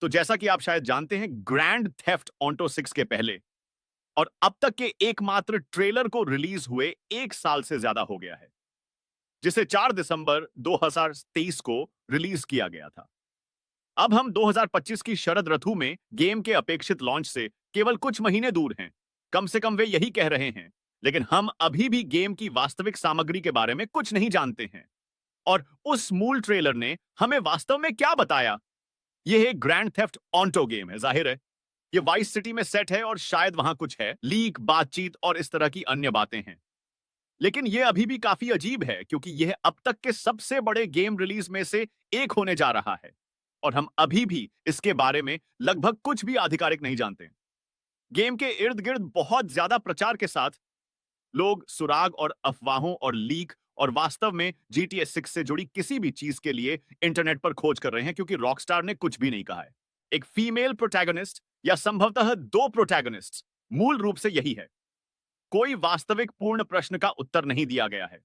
तो जैसा कि आप शायद जानते हैं, ग्रैंड थेफ्ट ऑटो 6 के पहले और अब तक के एकमात्र ट्रेलर को रिलीज हुए 1 साल से ज्यादा हो गया है, जिसे 4 दिसंबर 2023 को रिलीज किया गया था। अब हम 2025 की शरद ऋतु में गेम के अपेक्षित लॉन्च से केवल कुछ महीने दूर हैं। कम से कम वे यही कह रहे हैं, लेकिन हम अभी भी गेम की वास्तविक सामग्री के बारे में कुछ नहीं जानते हैं। और उस मूल ट्रेलर ने हमें वास्तव में क्या बताया? यह एक ग्रैंड थेफ्ट ऑटो गेम है, जाहिर है। ये वाइस सिटी में सेट है और शायद वहां कुछ है, लीक, बातचीत और इस तरह की अन्य बातें हैं। लेकिन यह अभी भी काफी अजीब है, क्योंकि यह अब तक के सबसे बड़े गेम रिलीज में से एक होने जा रहा है और हम अभी भी इसके बारे में लगभग कुछ भी आधिकारिक नहीं जानते। गेम के इर्द गिर्द बहुत ज्यादा प्रचार के साथ लोग सुराग और अफवाहों और लीक और वास्तव में GTA 6 से जुड़ी किसी भी चीज के लिए इंटरनेट पर खोज कर रहे हैं, क्योंकि रॉकस्टार ने कुछ भी नहीं कहा है। एक फीमेल प्रोटैगनिस्ट या संभवतः 2 प्रोटैगनिस्ट, मूल रूप से यही है। कोई वास्तविक पूर्ण प्रश्न का उत्तर नहीं दिया गया है।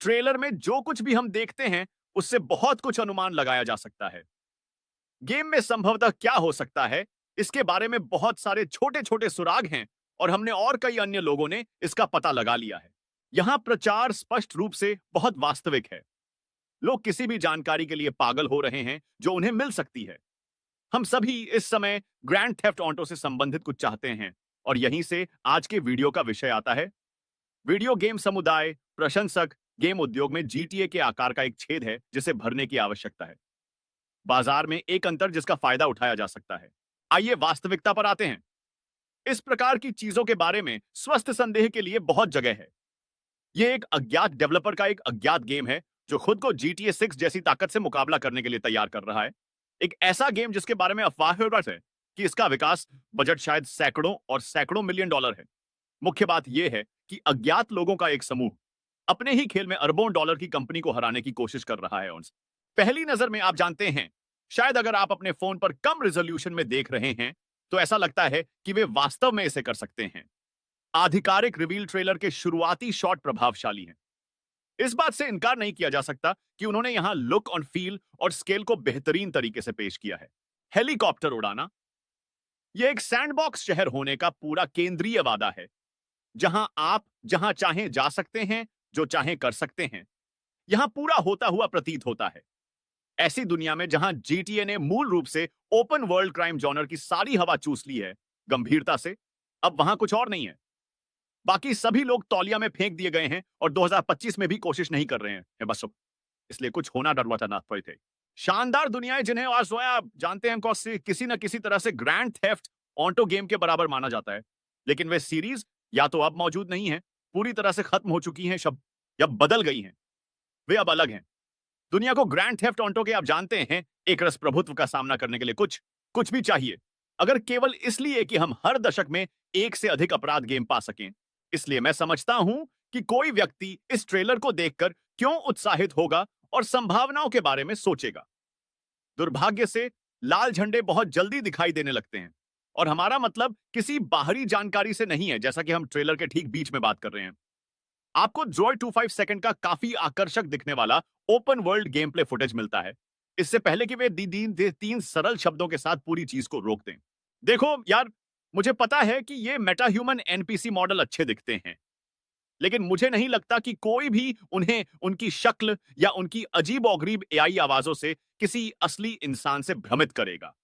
ट्रेलर में जो कुछ भी हम देखते हैं, उससे बहुत कुछ अनुमान लगाया जा सकता है। गेम में संभवतः क्या हो सकता है, इसके बारे में बहुत सारे छोटे-छोटे सुराग हैं और हमने और कई अन्य लोगों ने इसका पता लगा लिया है। यहां प्रचार स्पष्ट रूप से बहुत वास्तविक है। लोग किसी भी जानकारी के लिए पागल हो रहे हैं जो उन्हें मिल सकती है। हम सभी इस समय ग्रैंड थेफ्ट ऑटो से संबंधित कुछ चाहते हैं और यहीं से आज के वीडियो का विषय आता है। वीडियो गेम समुदाय, प्रशंसक, गेम उद्योग में GTA के आकार का एक छेद है जिसे भरने की आवश्यकता है। बाजार में एक अंतर जिसका फायदा उठाया जा सकता है। आइए वास्तविकता पर आते हैं। इस प्रकार की चीजों के बारे में स्वस्थ संदेह के लिए बहुत जगह है। यह एक अज्ञात डेवलपर का एक अज्ञात गेम है जो खुद को GTA 6 जैसी ताकत से मुकाबला करने के लिए तैयार कर रहा है। एक ऐसा गेम जिसके बारे में अफवाह है कि इसका विकास बजट शायद सैकड़ों और सैकड़ों मिलियन डॉलर है। मुख्य बात यह है कि अज्ञात लोगों का एक समूह अपने ही खेल में अरबों डॉलर की कंपनी को हराने की कोशिश कर रहा है। उनसे पहली नजर में आप जानते हैं, शायद अगर आप अपने फोन पर कम रिजोल्यूशन में देख रहे हैं तो ऐसा लगता है कि वे वास्तव में इसे कर सकते हैं। आधिकारिक रिवील ट्रेलर के शुरुआती शॉट प्रभावशाली हैं। इस बात से इनकार नहीं किया जा सकता कि उन्होंने यहां लुक ऑन फील और स्केल को बेहतरीन तरीके से पेश किया है। हेलीकॉप्टर उड़ाना, यह एक सैंडबॉक्स शहर होने का पूरा केंद्रीय वादा है, जहां आप जहां चाहें जा सकते हैं, जो चाहें कर सकते हैं। यहां पूरा होता हुआ प्रतीत होता है। ऐसी दुनिया में जहां GTA ने मूल रूप से ओपन वर्ल्ड क्राइम जॉनर की सारी हवा चूस ली है, गंभीरता से, अब वहां कुछ और नहीं है। बाकी सभी लोग तौलिया में फेंक दिए गए हैं और 2025 में भी कोशिश नहीं कर रहे हैं बस अब। इसलिए कुछ होना डरवाना पड़े थे। शानदार दुनियाएं जिन्हें आज सोया आप जानते हैं किसी न किसी तरह से ग्रैंड थेफ्ट ऑटो गेम के बराबर माना जाता है, लेकिन वे सीरीज या तो अब मौजूद नहीं है, पूरी तरह से खत्म हो चुकी हैं, शब्द या बदल गई हैं। वे अब अलग हैं। दुनिया को ग्रैंड थेफ्ट ऑटो के आप जानते हैं एक रस प्रभुत्व का सामना करने के लिए कुछ कुछ भी चाहिए, अगर केवल इसलिए कि हम हर दशक में एक से अधिक अपराध गेम पा सकें। इसलिए मैं समझता हूं कि कोई व्यक्ति इस ट्रेलर को देखकर क्यों उत्साहित होगा और संभावनाओं के बारे में सोचेगा। दुर्भाग्य से लाल झंडे बहुत जल्दी दिखाई देने लगते हैं और हमारा मतलब किसी बाहरी जानकारी से नहीं है, जैसा कि हम ट्रेलर के ठीक बीच में बात कर रहे हैं। आपको ड्रॉय 25 सेकंड का काफी आकर्षक दिखने वाला open world game play footage मिलता है, इससे पहले कि वे तीन सरल शब्दों के साथ पूरी चीज को रोक दें। देखो यार, मुझे पता है कि ये मेटा ह्यूमन एनपीसी मॉडल अच्छे दिखते हैं, लेकिन मुझे नहीं लगता कि कोई भी उन्हें उनकी शक्ल या उनकी अजीब और एआई आवाजों से किसी असली इंसान से भ्रमित करेगा।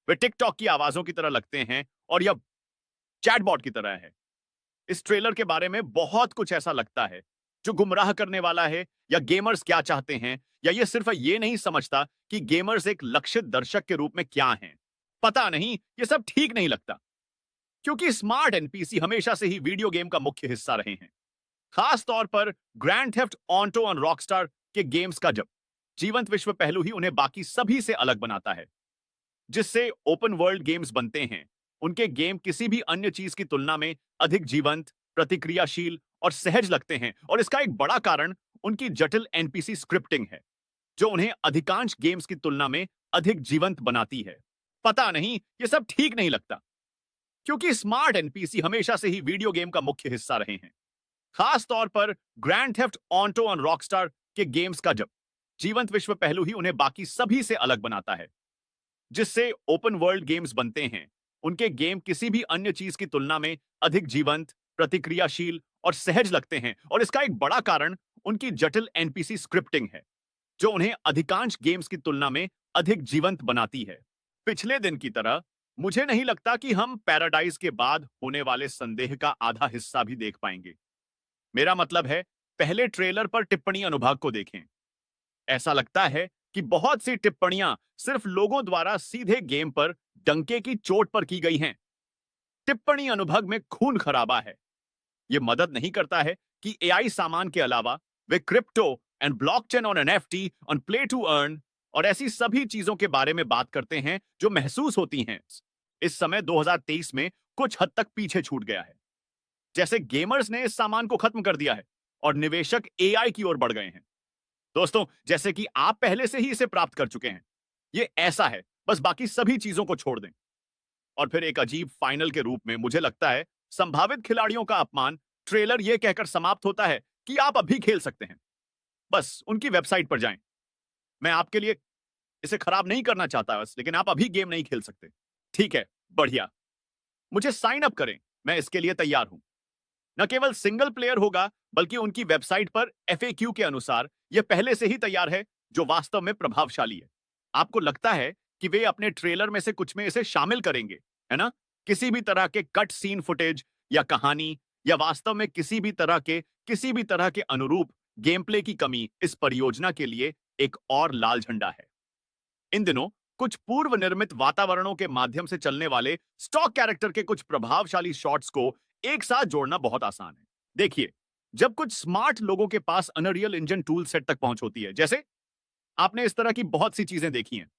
वे टिकटॉक की आवाजों की तरह लगते हैं और यह चैटबॉट की तरह है। इस ट्रेलर के बारे में बहुत कुछ ऐसा लगता है जो गुमराह करने वाला है, या गेमर्स क्या चाहते हैं, या ये सिर्फ ये नहीं समझता कि गेमर्स एक लक्षित दर्शक के रूप में क्या हैं। पता नहीं, ये सब ठीक नहीं लगता, क्योंकि स्मार्ट एनपीसी हमेशा से ही वीडियो गेम का मुख्य हिस्सा रहे हैं। खास तौर पर ग्रैंड थेफ्ट ऑटो और रॉकस्टार के गेम्स का जब जीवंत विश्व पहलू ही उन्हें बाकी सभी से अलग बनाता है। जिससे ओपन वर्ल्ड गेम्स बनते हैं, उनके गेम किसी भी अन्य चीज की तुलना में अधिक जीवंत, प्रतिक्रियाशील और सहज लगते हैं, और इसका एक बड़ा कारण उनकी जटिल एनपीसी स्क्रिप्टिंग है, जो उन्हें अधिकांश गेम्स की तुलना में अधिक जीवंत बनाती है। पता नहीं, ये सब ठीक नहीं लगता, क्योंकि स्मार्ट एनपीसी हमेशा से ही वीडियो गेम का मुख्य हिस्सा रहे हैं। खास तौर पर ग्रैंड थेफ्ट ऑटो और रॉकस्टार के गेम्स का जब जीवंत विश्व पहलू ही उन्हें बाकी सभी से अलग बनाता है। जिससे ओपन वर्ल्ड गेम्स बनते हैं, उनके गेम किसी भी अन्य चीज की तुलना में अधिक जीवंत, प्रतिक्रियाशील और सहज लगते हैं, और इसका एक बड़ा कारण उनकी जटिल एनपीसी स्क्रिप्टिंग है, जो उन्हें अधिकांश गेम्स की तुलना में अधिक जीवंत बनाती है। पिछले दिन की तरह मुझे नहीं लगता कि हम पैराडाइज के बाद होने वाले संदेह का आधा हिस्सा भी देख पाएंगे। मेरा मतलब है, पहले ट्रेलर पर टिप्पणी अनुभाग को देखें। ऐसा लगता है कि बहुत सी टिप्पणियां सिर्फ लोगों द्वारा सीधे गेम पर डंके की चोट पर की गई हैं। टिप्पणी अनुभाग में खून खराबा है। यह मदद नहीं करता है कि एआई सामान के अलावा वे crypto and blockchain on NFT on play to earn और ऐसी सभी चीजों के बारे में बात करते हैं जो महसूस होती हैं। इस समय 2023 में कुछ हद तक पीछे छूट गया है। जैसे गेमर्स ने इस सामान को खत्म कर दिया है और निवेशक एआई की ओर बढ़ गए हैं। दोस्तों, जैसे कि आप पहले से ही इसे प्राप्त कर चुके हैं। ये ऐसा है, बस बाकी सभी चीजों को छोड़ दें। और फिर एक अजीब फाइनल के रूप में मुझे लगता है संभावित खिलाड़ियों का अपमान ट्रेलर यह कहकर समाप्त होता है कि आप अभी खेल सकते हैं। बस उनकी वेबसाइट पर जाएं। मैं आपके लिए इसे खराब नहीं करना चाहता बस, लेकिन आप अभी गेम नहीं खेल सकते। ठीक है, बढ़िया। मुझे साइन अप करें, मैं इसके लिए तैयार हूं। न केवल सिंगल प्लेयर होगा, बल्कि उनकी वेबसाइट पर एफएक्यू के अनुसार यह पहले से ही तैयार है, जो वास्तव में प्रभावशाली है। आपको लगता है कि वे अपने ट्रेलर में से कुछ में इसे शामिल करेंगे, है ना? किसी भी तरह के कट सीन फुटेज या कहानी या वास्तव में किसी भी तरह के अनुरूप गेम प्ले की कमी इस परियोजना के लिए एक और लाल झंडा है। इन दिनों कुछ पूर्व निर्मित वातावरणों के माध्यम से चलने वाले स्टॉक कैरेक्टर के कुछ प्रभावशाली शॉट्स को एक साथ जोड़ना बहुत आसान है। देखिए, जब कुछ स्मार्ट लोगों के पास अनरियल इंजन टूल सेट तक पहुंच होती है, जैसे आपने इस तरह की बहुत सी चीजें देखी हैं।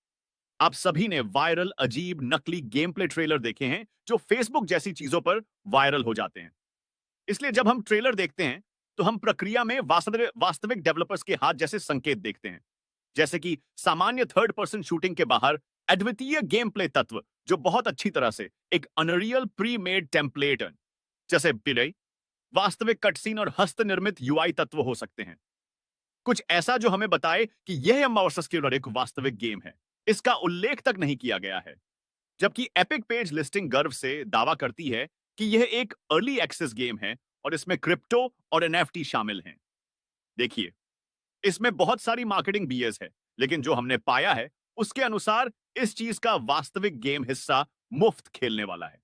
आप सभी ने वायरल अजीब नकली गेम प्ले ट्रेलर देखे हैं जो फेसबुक जैसी चीजों पर वायरल हो जाते हैं। इसलिए जब हम ट्रेलर देखते हैं तो हम प्रक्रिया में वास्तविक डेवलपर्स के हाथ जैसे संकेत देखते हैं, जैसे कि सामान्य थर्ड पर्सन शूटिंग के बाहर अद्वितीय गेम प्ले तत्व जो बहुत अच्छी तरह से एक अनरियल प्री मेड टेम्पलेट, जैसे बिलई, वास्तविक कटसीन और हस्त निर्मित यूआई तत्व हो सकते हैं। कुछ ऐसा जो हमें बताए कि यह अमावस्या एक वास्तविक गेम है। इसका उल्लेख तक नहीं किया गया है, जबकि एपिक पेज लिस्टिंग गर्व से दावा करती है कि यह एक अर्ली एक्सेस गेम है और इसमें क्रिप्टो और एनएफटी शामिल हैं। देखिए, इसमें बहुत सारी मार्केटिंग बीएस है, लेकिन जो हमने पाया है उसके अनुसार इस चीज का वास्तविक गेम हिस्सा मुफ्त खेलने वाला है।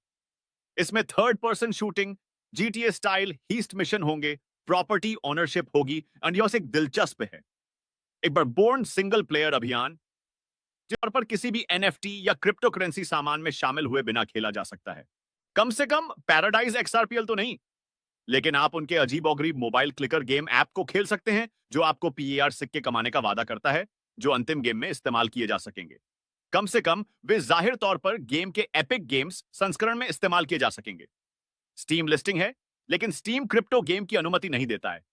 इसमें third person shooting, GTA style heist mission होंगे, प्रॉपर्टी ओनरशिप होगी, एंड यह एक दिलचस्प है, एक बार बोर्न सिंगल प्लेयर अभियान जिस पर किसी भी एनएफटी या क्रिप्टो करेंसी सामान में शामिल हुए बिना खेला जा सकता है। कम से कम पैराडाइज एक्सआरपीएल तो नहीं, लेकिन आप उनके अजीबोगरीब मोबाइल क्लिकर गेम ऐप को खेल सकते हैं जो आपको पीएआर सिक्के कमाने का वादा करता है, जो अंतिम गेम में इस्तेमाल किए जा सकेंगे। कम से कम वे जाहिर तौर पर गेम के एपिक गेम्स संस्करण में इस्तेमाल किए जा सकेंगे। स्टीम लिस्टिंग है, लेकिन स्टीम क्रिप्टो गेम की अनुमति नहीं देता है,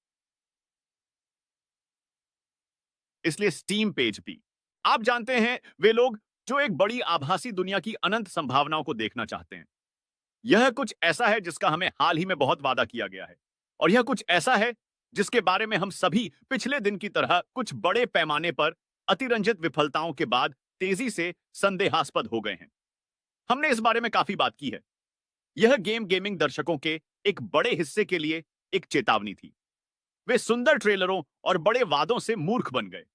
इसलिए स्टीम पेज भी। आप जानते हैं, वे लोग जो एक बड़ी आभासी दुनिया की अनंत संभावनाओं को देखना चाहते हैं। यह कुछ ऐसा है जिसका हमें हाल ही में बहुत वादा किया गया है, और यह कुछ ऐसा है जिसके बारे में हम सभी पिछले दिन की तरह कुछ बड़े पैमाने पर अतिरंजित विफलताओं के बाद तेजी से संदेहास्पद हो गए हैं। हमने इस बारे में काफी बात की है। यह गेमिंग दर्शकों के एक बड़े हिस्से के लिए एक चेतावनी थी। वे सुंदर ट्रेलरों और बड़े वादों से मूर्ख बन गए,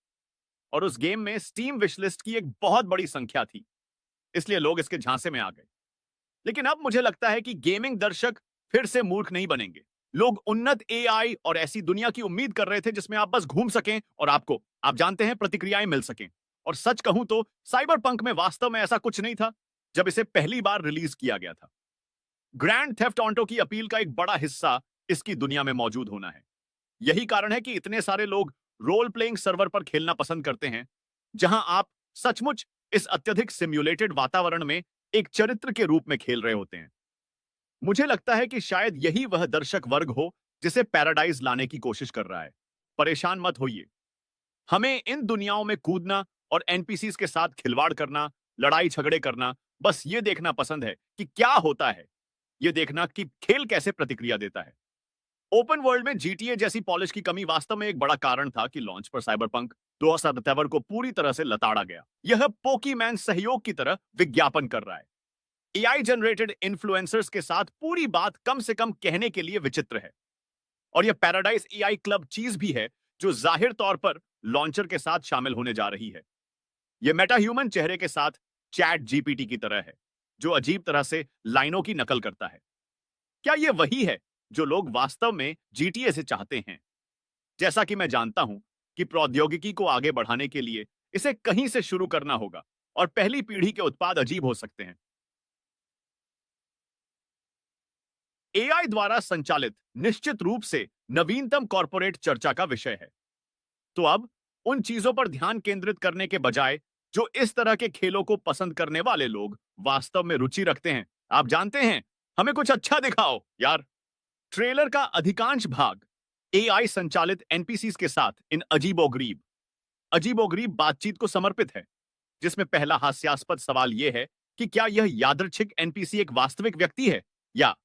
और उस गेम में स्टीम विशलिस्ट की एक बहुत बड़ी संख्या थी, इसलिए लोग इसके झांसे में आ गए। लेकिन अब मुझे लगता है कि गेमिंग दर्शक फिर से मूर्ख नहीं बनेंगे। लोग उन्नत एआई और ऐसी दुनिया की उम्मीद कर रहे थे जिसमें आप बस घूम सकें और आप जानते हैं, प्रतिक्रियाएं मिल सकें। और सच कहूं तो साइबरपंक में वास्तव में ऐसा कुछ नहीं था जब इसे पहली बार रिलीज किया गया था। ग्रैंड थेफ्ट ऑटो की अपील का एक बड़ा हिस्सा इसकी दुनिया में मौजूद होना है। यही कारण है कि इतने सारे लोग रोल प्लेइंग सर्वर पर खेलना पसंद करते हैं, जहां आप सचमुच इस अत्यधिक सिम्युलेटेड वातावरण में एक चरित्र के रूप में खेल रहे होते हैं। मुझे लगता है कि शायद यही वह दर्शक वर्ग हो जिसे पैराडाइज लाने की कोशिश कर रहा है। परेशान मत होइए। हमें इन दुनियाओं में कूदना और एनपीसीज के साथ खिलवाड़ करना, लड़ाई झगड़े करना, बस ये देखना पसंद है कि क्या होता है, ये देखना कि खेल कैसे प्रतिक्रिया देता है। ओपन वर्ल्ड में जीटीए जैसी पॉलिश की कमी वास्तव में एक बड़ा कारण था कि लॉन्च पर साइबरपंक 2077 को पूरी तरह से लताड़ा गया। यह पोकीमैन सहयोग की तरह विज्ञापन कर रहा है। एआई जनरेटेड इन्फ्लुएंसर्स के साथ पूरी बात कम से कम कहने के लिए विचित्र है। और यह पैराडाइज एआई क्लब चीज भी है जो जाहिर तौर पर लॉन्चर के साथ शामिल होने जा रही है। यह मेटा ह्यूमन चेहरे के साथ चैट जीपीटी की तरह है, जो अजीब तरह से लाइनों की नकल करता है। क्या यह वही है जो लोग वास्तव में जीटीए से चाहते हैं? जैसा कि मैं जानता हूं कि प्रौद्योगिकी को आगे बढ़ाने के लिए इसे कहीं से शुरू करना होगा और पहली पीढ़ी के उत्पाद अजीब हो सकते हैं। एआई द्वारा संचालित निश्चित रूप से नवीनतम कॉर्पोरेट चर्चा का विषय है। तो अब उन चीजों पर ध्यान केंद्रित करने के बजाय जो इस तरह के खेलों को पसंद करने वाले लोग वास्तव में रुचि रखते हैं, आप जानते हैं, हमें कुछ अच्छा दिखाओ यार। ट्रेलर का अधिकांश भाग एआई संचालित एनपीसीज के साथ इन अजीबोगरीब बातचीत को समर्पित है, जिसमें पहला हास्यास्पद सवाल यह है कि क्या यह यादृच्छिक एनपीसी एक वास्तविक व्यक्ति है या